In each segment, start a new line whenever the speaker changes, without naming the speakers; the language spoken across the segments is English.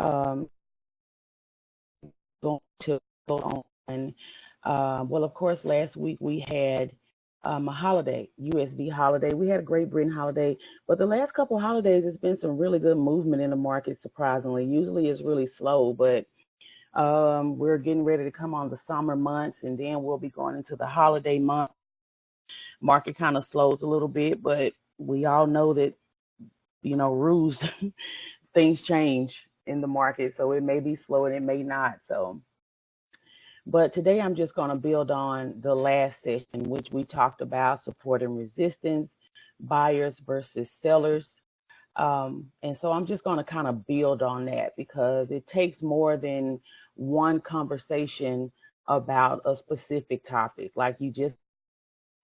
Um, Going to go on. Well, of course, last week we had a holiday, USB holiday. We had a Great Britain holiday, but the last couple of holidays, it's been some really good movement in the market. Surprisingly, usually it's really slow, but we're getting ready to come on the summer months, and then we'll be going into the holiday month. Market kind of slows a little bit, but we all know that rules things change in the market, so it may be slow and it may not. So but today I'm just going to build on the last session, which we talked about support and resistance, buyers versus sellers. And so I'm just going to kind of build on that because it takes more than one conversation about a specific topic. Like you just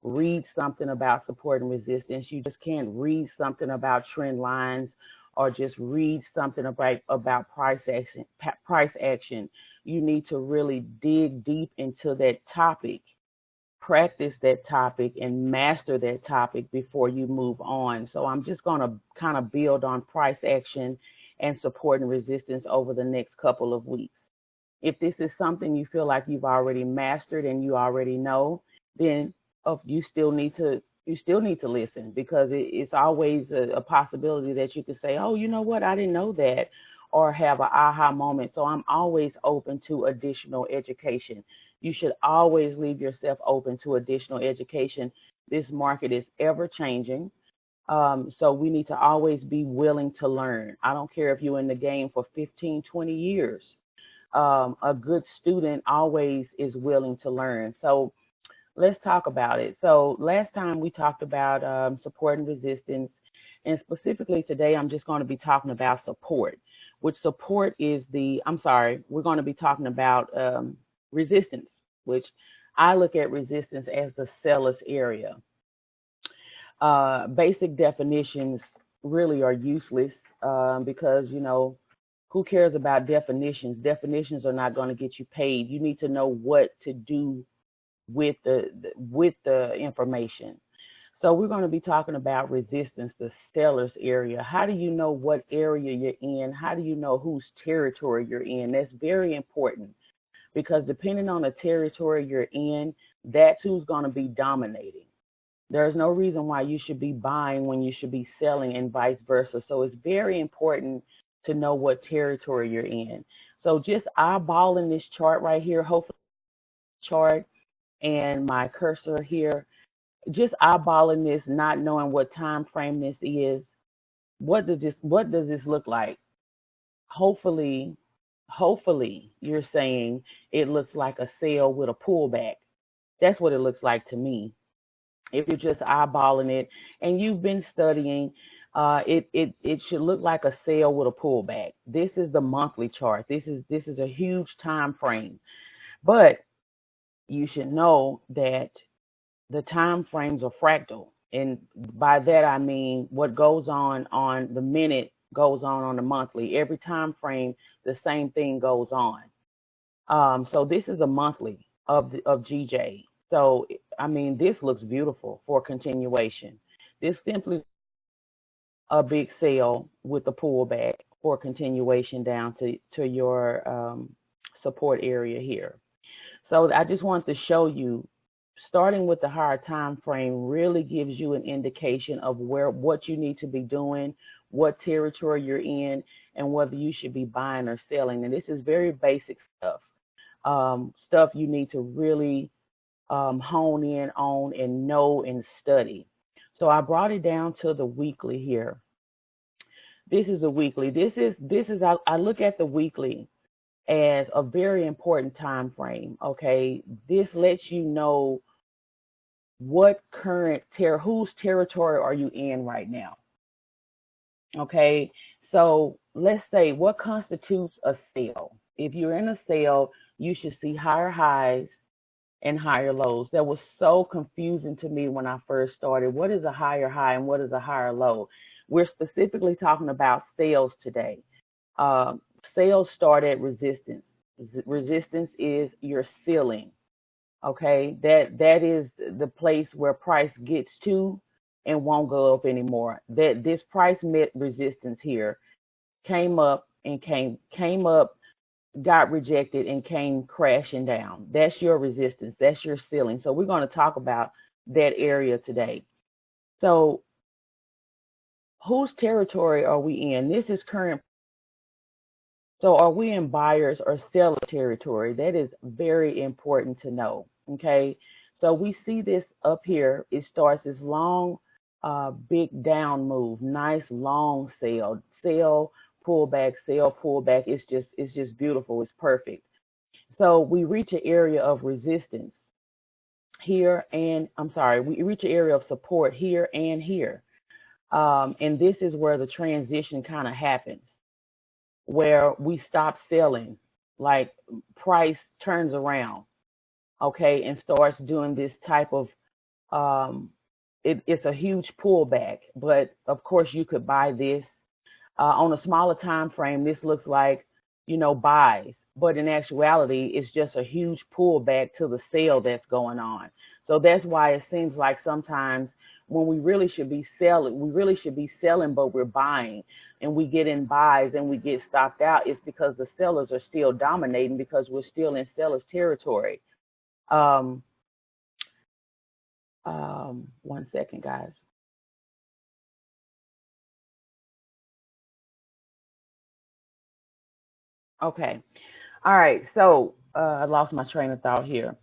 read something about support and resistance. You just can't read something about trend lines or just read something about price action. Price action. You need to really dig deep into that topic, practice that topic, and master that topic before you move on. So I'm just going to kind of build on price action and support and resistance over the next couple of weeks. If this is something you feel like you've already mastered and you already know, then you still need to listen because it's always a possibility that you could say, oh, you know what, I didn't know that, or have an aha moment. So I'm always open to additional education. You should always leave yourself open to additional education. This market is ever changing. So we need to always be willing to learn. I don't care if you're in the game for 15, 20 years. A good student always is willing to learn. So let's talk about it. So last time we talked about support and resistance, and specifically today I'm just going to be talking about support, which support is we're going to be talking about resistance, which I look at resistance as the seller's area. Basic definitions really are useless because, who cares about definitions? Definitions are not going to get you paid. You need to know what to do with the information. So we're going to be talking about resistance, the seller's area. How do you know what area you're in? How do you know whose territory you're in? That's very important because depending on the territory you're in, that's who's going to be dominating. There's no reason why you should be buying when you should be selling and vice versa. So it's very important to know what territory you're in. So just eyeballing this chart right here, hopefully chart and my cursor here, just eyeballing this, not knowing what time frame this is, what does this look like? Hopefully you're saying it looks like a sale with a pullback. That's what it looks like to me. If you're just eyeballing it and you've been studying, it should look like a sale with a pullback. This is the monthly chart. This is a huge time frame, but you should know that the time frames are fractal, and by that I mean what goes on the minute goes on the monthly. Every time frame, the same thing goes on. So this is a monthly of GJ. So I mean, this looks beautiful for continuation. This simply a big sale with a pullback for continuation down to your support area here. So I just want to show you, starting with the higher time frame really gives you an indication of what you need to be doing, what territory you're in, and whether you should be buying or selling. And this is very basic stuff, stuff you need to really hone in on and know and study. So I brought it down to the weekly here. This is a weekly. I look at the weekly as a very important time frame. Okay, this lets you know what whose territory are you in right now. Okay, so let's say what constitutes a sale. If you're in a sale, you should see higher highs and higher lows. That was so confusing to me when I first started. What is a higher high and what is a higher low? We're specifically talking about sales today. Sales start at resistance. Resistance is your ceiling. Okay, that is the place where price gets to and won't go up anymore. That this price met resistance here came up and came up, got rejected, and came crashing down. That's your resistance. That's your ceiling. So we're going to talk about that area today. So whose territory are we in? This is current. So are we in buyers or seller territory? That is very important to know. Okay. So we see this up here. It starts this long, big down move. Nice long sell, pullback, sell, pullback. It's just beautiful. It's perfect. So we reach an area of resistance here, and we reach an area of support here and here. And this is where the transition kind of happens, where we stop selling, like price turns around, okay, and starts doing this type of, it's a huge pullback. But of course, you could buy this on a smaller time frame. This looks like, buys, but in actuality, it's just a huge pullback to the sale that's going on. So that's why it seems like sometimes when we really should be selling, but we're buying, and we get in buys and we get stopped out. It's because the sellers are still dominating, because we're still in sellers territory. 1 second, guys. Okay. All right. So I lost my train of thought here.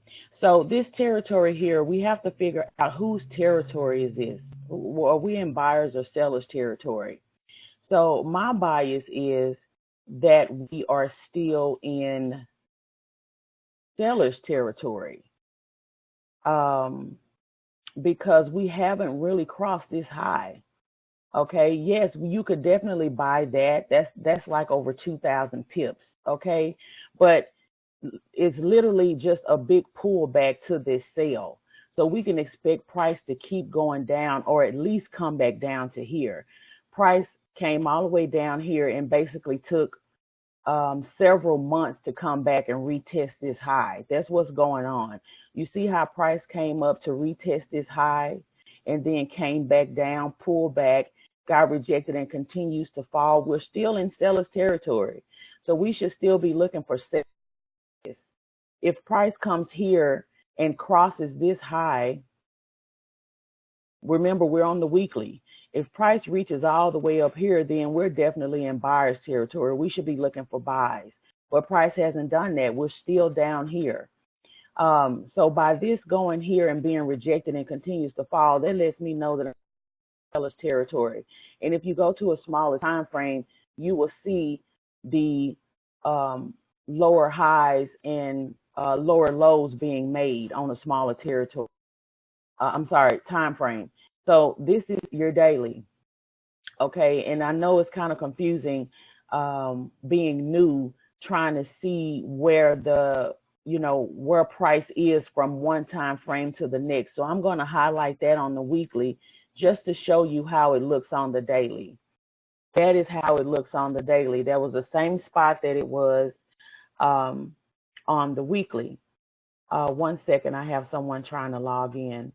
So this territory here, we have to figure out whose territory is this. Are we in buyers or sellers territory? So my bias is that we are still in sellers territory, because we haven't really crossed this high. Okay, yes, you could definitely buy that. That's like over 2,000 pips. Okay, but it's literally just a big pullback to this sale. So we can expect price to keep going down, or at least come back down to here. Price came all the way down here and basically took several months to come back and retest this high. That's what's going on. You see how price came up to retest this high and then came back down, pulled back, got rejected, and continues to fall. We're still in seller's territory. So we should still be looking for sellers. If price comes here and crosses this high, remember, we're on the weekly. If price reaches all the way up here, then we're definitely in buyer's territory. We should be looking for buys. But price hasn't done that. We're still down here. So by this going here and being rejected and continues to fall, that lets me know that I'm in seller's territory. And if you go to a smaller time frame, you will see the lower highs and lower lows being made on a smaller territory. Time frame. So this is your daily, okay? And I know it's kind of confusing, being new, trying to see where where price is from one time frame to the next. So I'm going to highlight that on the weekly just to show you how it looks on the daily. That is how it looks on the daily. That was the same spot that it was on the weekly. 1 second, I have someone trying to log in.